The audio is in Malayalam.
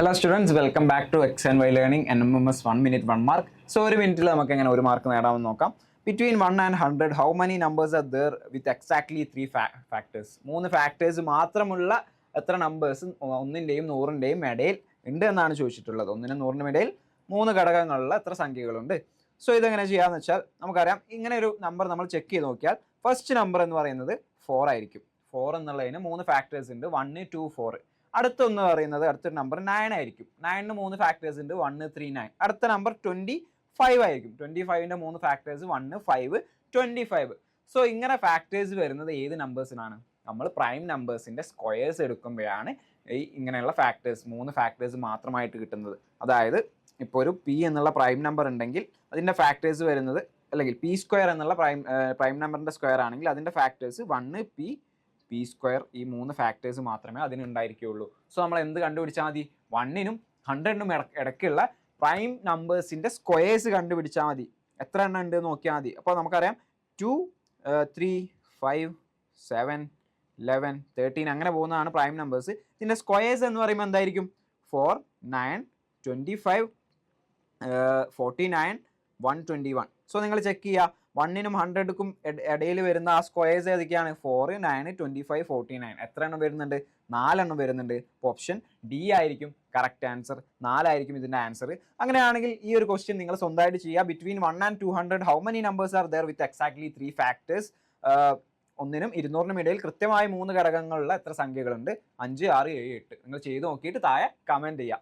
Hello students, welcome back to X and Y Learning NMMS 1 minute 1 mark. So ഒരു മിനിറ്റിൽ നമുക്ക് എങ്ങനെ ഒരു മാർക്ക് നേടാമെന്ന് നോക്കാം. Between 1 and 100, how many numbers are there with exactly 3 factors? 3 factors മാത്രമുള്ള എത്ര നമ്പേഴ്സ് ഒന്നിൻ്റെയും നൂറിൻ്റെയും ഇടയിൽ ഉണ്ട് എന്നാണ് ചോദിച്ചിട്ടുള്ളത്. ഒന്നിനും നൂറിനും ഇടയിൽ 3 ഘടകങ്ങളുള്ള എത്ര സംഖ്യകളുണ്ട്. സോ ഇതെങ്ങനെ ചെയ്യാമെന്ന് വെച്ചാൽ നമുക്കറിയാം, ഇങ്ങനെ ഒരു നമ്പർ നമ്മൾ ചെക്ക് ചെയ്ത് നോക്കിയാൽ ഫസ്റ്റ് നമ്പർ എന്ന് പറയുന്നത് 4 ആയിരിക്കും. 4 എന്നുള്ളതിന് 3 ഫാക്ടേഴ്സ് ഉണ്ട്, 1, 2, 4. അടുത്തൊന്ന് പറയുന്നത് അടുത്തൊരു നമ്പർ 9 ആയിരിക്കും. 9ന് 3 ഫാക്ടേഴ്സ് ഉണ്ട്, 1, 3, 9. അടുത്ത നമ്പർ 25 ആയിരിക്കും. 25ന്റെ 3 ഫാക്ടേഴ്സ് 1, 5, 25. സോ ഇങ്ങനെ ഫാക്ടേഴ്സ് വരുന്നത് ഏത് നമ്പേഴ്സിനാണ്? നമ്മൾ പ്രൈം നമ്പേഴ്സിന്റെ സ്ക്വയേഴ്സ് എടുക്കുമ്പോഴാണ് ഈ ഇങ്ങനെയുള്ള ഫാക്ടേഴ്സ് 3 ഫാക്ടേഴ്സ് മാത്രമായിട്ട് കിട്ടുന്നത്. അതായത് ഇപ്പോൾ ഒരു പി എന്നുള്ള പ്രൈം നമ്പർ ഉണ്ടെങ്കിൽ അതിന്റെ ഫാക്ടേഴ്സ് വരുന്നത്, അല്ലെങ്കിൽ പി സ്ക്വയർ എന്നുള്ള പ്രൈം നമ്പറിന്റെ സ്ക്വയർ ആണെങ്കിൽ അതിന്റെ ഫാക്ടേഴ്സ് 1, പി സ്ക്വയർ, ഈ 3 ഫാക്ടേഴ്സ് മാത്രമേ അതിനുണ്ടായിരിക്കുകയുള്ളൂ. സോ നമ്മൾ എന്ത് കണ്ടുപിടിച്ചാൽ മതി? 1നും 100നും ഇടയ്ക്കുള്ള പ്രൈം നമ്പേഴ്സിന്റെ സ്ക്വയേഴ്സ് കണ്ടുപിടിച്ചാൽ മതി. എത്ര എണ്ണം ഉണ്ട് നോക്കിയാൽ മതി. അപ്പോൾ നമുക്കറിയാം 2, 3, 5, 7, 11, 13 അങ്ങനെ പോകുന്നതാണ് പ്രൈം നമ്പേഴ്സ്. ഇതിന്റെ സ്ക്വയേഴ്സ് എന്ന് പറയുമ്പോൾ എന്തായിരിക്കും? 4, 9, 25, 49, 121. സോ നിങ്ങൾ ചെക്ക് ചെയ്യുക, 1നും 100ക്കും ഇടയിൽ വരുന്ന ആ സ്ക്വയേഴ്സ് ഏതൊക്കെയാണ്? 4, 9, 25, 49. എത്ര എണ്ണം വരുന്നുണ്ട്? 4 എണ്ണം വരുന്നുണ്ട്. അപ്പോൾ ഓപ്ഷൻ ഡി ആയിരിക്കും കറക്റ്റ് ആൻസർ. 4 ആയിരിക്കും ഇതിന്റെ ആൻസർ. അങ്ങനെയാണെങ്കിൽ ഈ ഒരു ക്വസ്റ്റ്യൻ നിങ്ങൾ സ്വന്തമായിട്ട് ചെയ്യുക. Between 1 and 200, how many numbers are there with exactly 3 factors? 1നും 200നും ഇടയിൽ കൃത്യമായി 3 ഘടകങ്ങളുള്ള എത്ര സംഖ്യകളുണ്ട്? 5, 6, 7, 8. നിങ്ങൾ ചെയ്ത് നോക്കിയിട്ട് താഴെ കമന്റ് ചെയ്യുക.